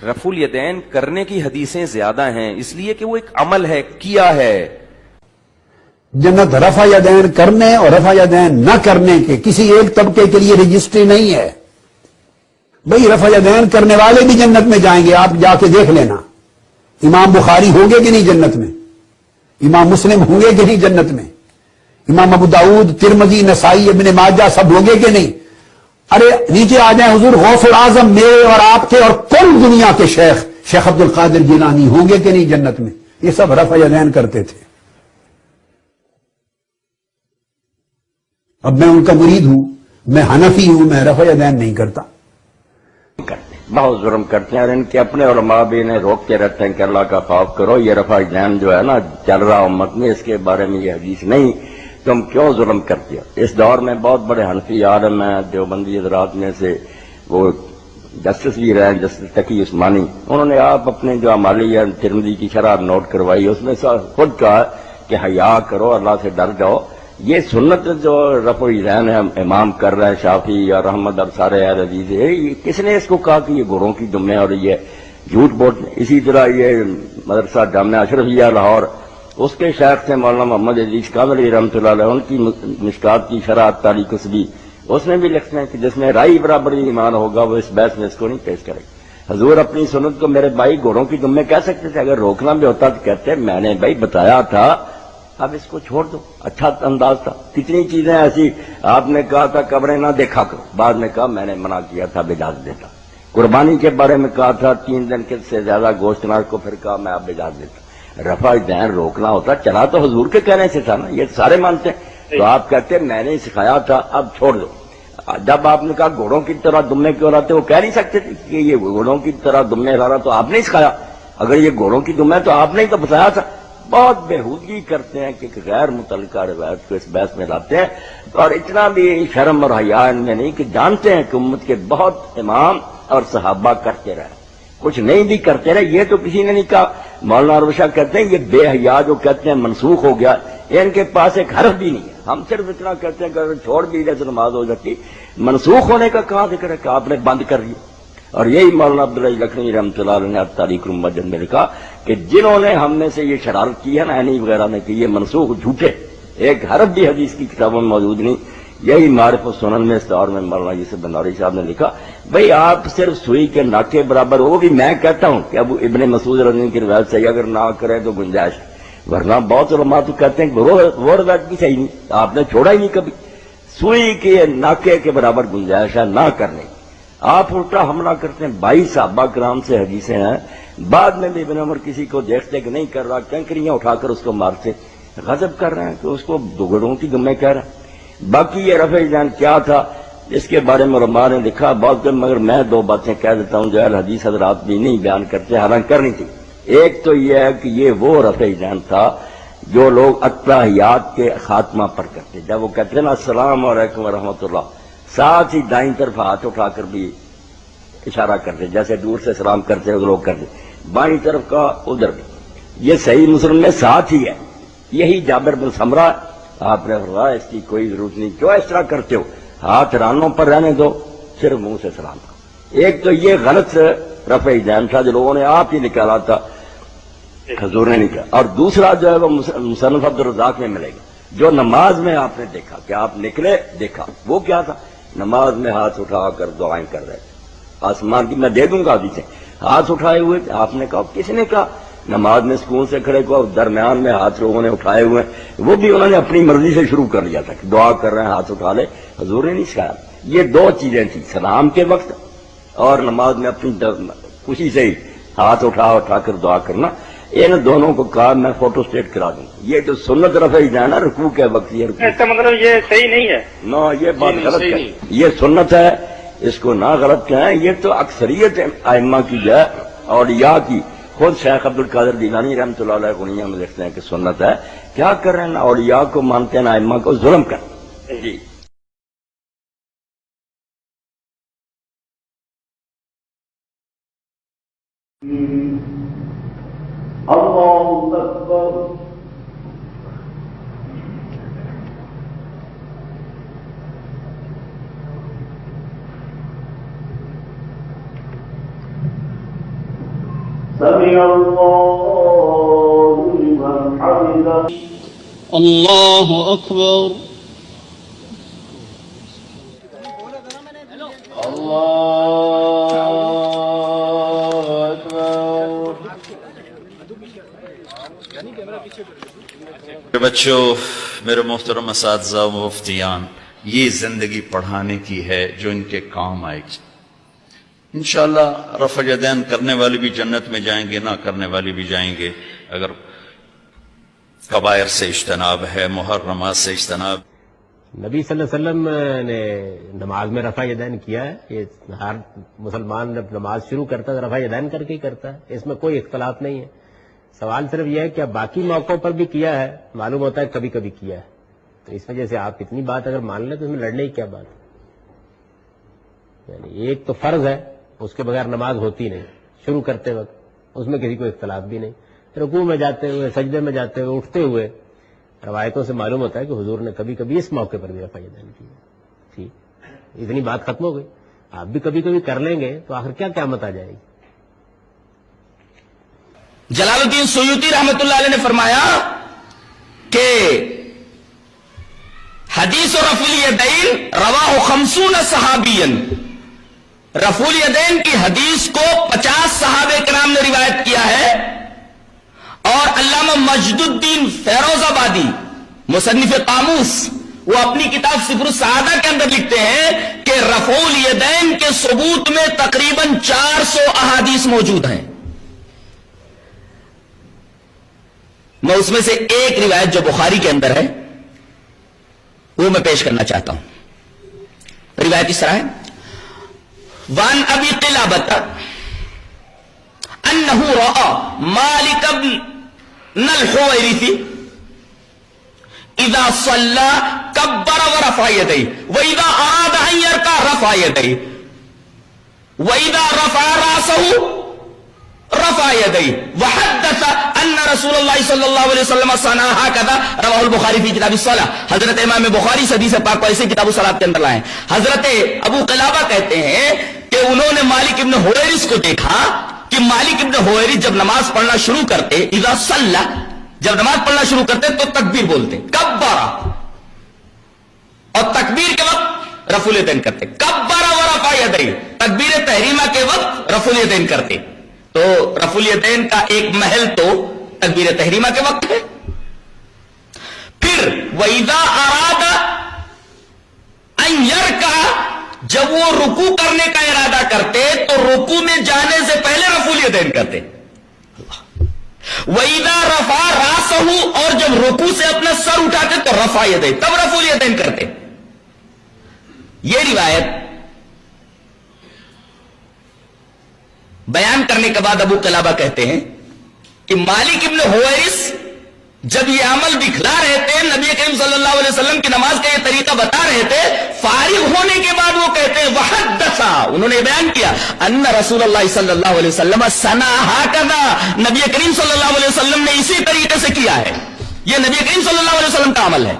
رفع الیدین کرنے کی حدیثیں زیادہ ہیں، اس لیے کہ وہ ایک عمل ہے، کیا ہے۔ جنت رفع یدین کرنے اور رفع یدین نہ کرنے کے کسی ایک طبقے کے لیے رجسٹری نہیں ہے۔ بھئی رفع یدین کرنے والے بھی جنت میں جائیں گے، آپ جا کے دیکھ لینا۔ امام بخاری ہوں گے کہ نہیں جنت میں؟ امام مسلم ہوں گے کہ نہیں جنت میں؟ امام ابو داؤد، ترمذی، نسائی، ابن ماجہ سب ہوں گے کہ نہیں؟ ارے نیچے آ جائیں، حضور غوث العظم میرے اور آپ کے اور کل دنیا کے شیخ عبد القادر جیلانی ہوں گے کہ نہیں جنت میں؟ یہ سب رفع یدین کرتے تھے۔ اب میں ان کا مرید ہوں، میں حنفی ہوں، میں رفع یدین نہیں کرتا۔ بہت ظلم کرتے ہیں، اور ان کے اپنے علماء بھی انہیں روک کے رہتے ہیں کہ اللہ کا خوف کرو، یہ رفع یدین جو ہے نا چل رہا امت میں، اس کے بارے میں یہ حدیث نہیں، تم کیوں ظلم کرتے ہو؟ اس دور میں بہت بڑے حنفی عالم ہیں دیوبندی حضرات میں سے، وہ جسٹس بھی رہے ہیں، جسٹس تقی عثمانی، انہوں نے آپ اپنے جو عمالی ہے ترمذی کی شرح نوٹ کروائی، اس میں خود کہا کہ حیا کرو، اللہ سے ڈر جاؤ۔ یہ سنت جو رفع الیدین ہے امام کر رہے ہیں، شافعی اور احمد اور سارے اہل حدیث، یہ کس نے اس کو کہا کہ یہ گھوڑوں کی دمیں اور یہ جھوٹ بولتے ہیں؟ اسی طرح یہ مدرسہ جامعہ اشرفیہ لاہور، اس کے شیخ تھے مولانا محمد عزیز کاملی رحمۃ اللہ علیہ، ان کی مشکات کی شرح تاریخ قصبی، اس میں بھی لکھتے ہیں کہ جس میں رائی برابر ایمان ہوگا وہ اس بحث میں اس کو نہیں پیش کرے گا۔ حضور اپنی سنت کو میرے بھائی گھوڑوں کی دمیں کہہ سکتے تھے، اگر روکنا بھی ہوتا تو کہتے میں نے بھائی بتایا تھا، اب اس کو چھوڑ دو، اچھا انداز تھا۔ کتنی چیزیں ایسی آپ نے کہا تھا قبریں نہ دیکھا کرو، بعد میں کہا میں نے منع کیا تھا، اب اجازت دیتا۔ قربانی کے بارے میں کہا تھا 3 دن کے سے زیادہ گوشت نہ کو، پھر کہا میں اب اجازت دیتا۔ رفع یدین روکنا ہوتا چلا تو حضور کے کہنے سے تھا نا، یہ سارے مانتے ہیں، تو آپ کہتے میں نے سکھایا تھا اب چھوڑ دو۔ جب آپ نے کہا گھوڑوں کی طرح دمے کیوں لاتے، وہ کہہ نہیں سکتے تھے کہ یہ گھوڑوں کی طرح دمے لا رہا، تو آپ نے سکھایا، اگر یہ گھوڑوں کی دمے تو آپ نے تو بتایا تھا۔ بہت بےہودگی کرتے ہیں کہ غیر متعلقہ روایت کو اس بحث میں لاتے ہیں، اور اتنا بھی شرم اور حیا ان میں نہیں کہ جانتے ہیں کہ امت کے بہت امام اور صحابہ کرتے رہے، کچھ نہیں بھی کرتے رہے، یہ تو کسی نے نہیں کہا۔ مولانا روشا کہتے ہیں یہ بے حیا جو کہتے ہیں منسوخ ہو گیا، ان کے پاس ایک حرف بھی نہیں ہے، ہم صرف اتنا کہتے ہیں کہ اگر چھوڑ بھی دے تو نماز ہو جاتی، منسوخ ہونے کا کہاں ذکر ہے کہ آپ نے بند کر دیا؟ اور یہی مولانا عبدالعزیز لکھنوی رحمۃ اللہ علیہ نے تاریخ المسجد میں لکھا کہ جنہوں نے ہم میں سے یہ شرارت کی ہے نا عینی وغیرہ نے کہ یہ منسوخ جھوٹے، ایک حرف بھی حدیث کی کتابوں میں موجود نہیں۔ یہی معرف السنن میں اس دور میں مولانا یوسف بنوری صاحب نے لکھا بھئی آپ صرف سوئی کے ناکے برابر، وہ بھی میں کہتا ہوں کہ اب ابن مسعود رضی اللہ عنہ کی روایت صحیح اگر نہ کرے تو گنجائش، ورنہ بہت علماء تو کہتے ہیں کہ وہ روایت بھی صحیح نہیں، آپ نے چھوڑا ہی نہیں کبھی، سوئی کے ناکے کے برابر گنجائش ہے نہ کرنے۔ آپ الٹا حملہ کرتے ہیں، 22 صحابہ کرام سے حدیثیں ہیں، بعد میں بھی ابن عمر کسی کو دیکھتے کہ نہیں کر رہا، کنکریاں اٹھا کر اس کو مارتے، غضب کر رہے ہیں کہ اس کو گھوڑوں کی دمیں کہہ رہے ہیں۔ باقی یہ رفع یدین کیا تھا اس کے بارے میں علماء نے لکھا بہت، مگر میں 2 باتیں کہہ دیتا ہوں جو اہل حدیث حضرات بھی نہیں بیان کرتے، حالانکہ کرنی تھی۔ ایک تو یہ ہے کہ یہ وہ رفع یدین تھا جو لوگ اتحیات کے خاتمہ پر کرتے، جب وہ کہتے ہیں نا السلام علیکم ورحمۃ اللہ، ساتھ ہی دائیں طرف ہاتھ اٹھا کر بھی اشارہ کرتے، جیسے دور سے سلام کرتے ہیں لوگ کرتے، بائیں طرف کا ادھر بھی، یہ صحیح مسلم میں ساتھ ہی ہے۔ یہی جابر بن سمرہ، آپ نے فرمایا اس کی کوئی ضرورت نہیں، کیوں اس طرح کرتے ہو، ہاتھ رانوں پر رہنے دو، صرف منہ سے سلام کرو۔ ایک تو یہ غلط رفع یدین تھا جو لوگوں نے آپ ہی نکالا تھا، حضور نے نکالا، اور دوسرا جو ہے وہ مصنف عبدالرزاق میں ملے گا، جو نماز میں آپ نے دیکھا کہ آپ نکلے دیکھا، وہ کیا تھا، نماز میں ہاتھ اٹھا کر دعائیں کر رہے تھے، آسمان کی میں دے دوں گا حدیثیں، ہاتھ اٹھائے ہوئے تھے، آپ نے کہا کس نے کہا نماز میں سکون سے کھڑے کو، درمیان میں ہاتھ لوگوں نے اٹھائے ہوئے ہیں، وہ بھی انہوں نے اپنی مرضی سے شروع کر لیا تھا کہ دعا کر رہے ہیں ہاتھ اٹھا لے، حضور نے نہیں سکھایا۔ یہ 2 چیزیں تھیں، سلام کے وقت اور نماز میں اپنی خوشی سے ہی ہاتھ اٹھا کر دعا کرنا، ان دونوں کو کہا میں فوٹو اسٹیٹ کرا دوں۔ یہ جو سنت رفع یدین ہے رکوع کے وقت، یہ رکوع اس کا مطلب یہ صحیح نہیں ہے، نہ، یہ بات غلط ہے، یہ سنت ہے، اس کو نہ غلط کہیں، یہ تو اکثریت ائمہ کی ہے، اولیاء کی، خود شیخ عبد القادر جیلانی رحمۃ اللہ علیہ غنیہ میں لکھتے ہیں کہ سنت ہے، کیا کر رہے ہیں، اولیاء کو مانتے ہیں، ائمہ کو ظلم کرتے ہیں۔ جی اللہ اکبر سمع الله لمن حمده. الله أكبر. بچوں، میرے محترم اساتذہ و مفتیان، یہ زندگی پڑھانے کی ہے جو ان کے کام آئے گی انشاءاللہ۔ رفع یدین کرنے والے بھی جنت میں جائیں گے، نہ کرنے والے بھی جائیں گے، اگر کبائر سے اجتناب ہے، محرمات سے اجتناب۔ نبی صلی اللہ علیہ وسلم نے نماز میں رفع یدین کیا ہے، یہ ہر مسلمان جب نماز شروع کرتا ہے رفع یدین کر کے ہی کرتا ہے، اس میں کوئی اختلاف نہیں ہے۔ سوال صرف یہ ہے کہ باقی موقعوں پر بھی کیا ہے، معلوم ہوتا ہے کبھی کبھی کیا ہے، تو اس وجہ سے آپ اتنی بات اگر مان لیں تو اس میں لڑنے کی کیا بات ہے؟ یعنی ایک تو فرض ہے، اس کے بغیر نماز ہوتی نہیں شروع کرتے وقت، اس میں کسی کو اختلاف بھی نہیں۔ رکوع میں جاتے ہوئے، سجدے میں جاتے ہوئے، اٹھتے ہوئے، روایتوں سے معلوم ہوتا ہے کہ حضور نے کبھی کبھی اس موقع پر بھی رفع یدین کی۔ ٹھیک، اتنی بات ختم ہو گئی۔ آپ بھی کبھی کبھی کر لیں گے تو آخر کیا قیامت آ جائے گی؟ جلال الدین سیوطی رحمت اللہ علیہ نے فرمایا کہ حدیث رفع الیدین رواہ 50 صحابین، رفع الیدین کی حدیث کو 50 صحابہ کرام نے روایت کیا ہے، اور علامہ مجد الدین فیروز آبادی مصنف قاموس وہ اپنی کتاب سفر السعادہ کے اندر لکھتے ہیں کہ رفع الیدین کے ثبوت میں تقریباً 400 احادیث موجود ہیں۔ میں اس میں سے ایک روایت جو بخاری کے اندر ہے وہ میں پیش کرنا چاہتا ہوں۔ روایت اس طرح ہے، وان ابی قلابۃ انہ رأى مالک بن الحویرث اذا صلى كبر ورفع يديه واذا اراد ان يركع رفع يديه واذا رفع راسه رفع يديه وحدث ان رسول اللہ صلی اللہ علیہ وسلم صنع هكذا رواه البخاری فی کتاب الصلاۃ۔ حضرت امام بخاری حدیث پاک کو ایسے کتاب الصلاۃ کے اندر لائے ہیں۔ حضرت ابو قلابہ کہتے ہیں کہ انہوں نے مالک ابن حویرث کو دیکھا کہ مالک ابن حویرث جب نماز پڑھنا شروع کرتے، اذا صلی، جب نماز پڑھنا شروع کرتے تو تکبیر بولتے، کبر، اور تکبیر کے وقت رفع الیدین کرتے، کبر ورفع یدیہ، تکبیر تحریمہ کے وقت رفع الیدین کرتے۔ تو رفع الیدین کا ایک محل تو تکبیر تحریمہ کے وقت ہے۔ پھر وَإِذَا أَرَادَ أَن يَرْكَعَ، جب وہ رکوع کرنے کا ارادہ کرتے تو رکوع میں جانے سے پہلے رفع الیدین کرتے۔ وَإِذَا رَفَعَ رَأْسَهُ، اور جب رکوع سے اپنا سر اٹھاتے تو رفع یدیہ، تب رفع الیدین کرتے۔ یہ روایت بیان کرنے کے بعد ابو قلابہ کہتے ہیں کہ مالک ابن حویرث جب یہ عمل دکھلا رہے تھے، نبی کریم صلی اللہ علیہ وسلم کی نماز کا یہ طریقہ بتا رہے تھے، فارغ ہونے کے بعد وہ کہتے ہیں وحدث، انہوں نے بیان کیا ان رسول اللہ صلی اللہ علیہ وسلم صنع هكذا، نبی کریم صلی اللہ علیہ وسلم نے اسی طریقے سے کیا ہے، یہ نبی کریم صلی اللہ علیہ وسلم کا عمل ہے۔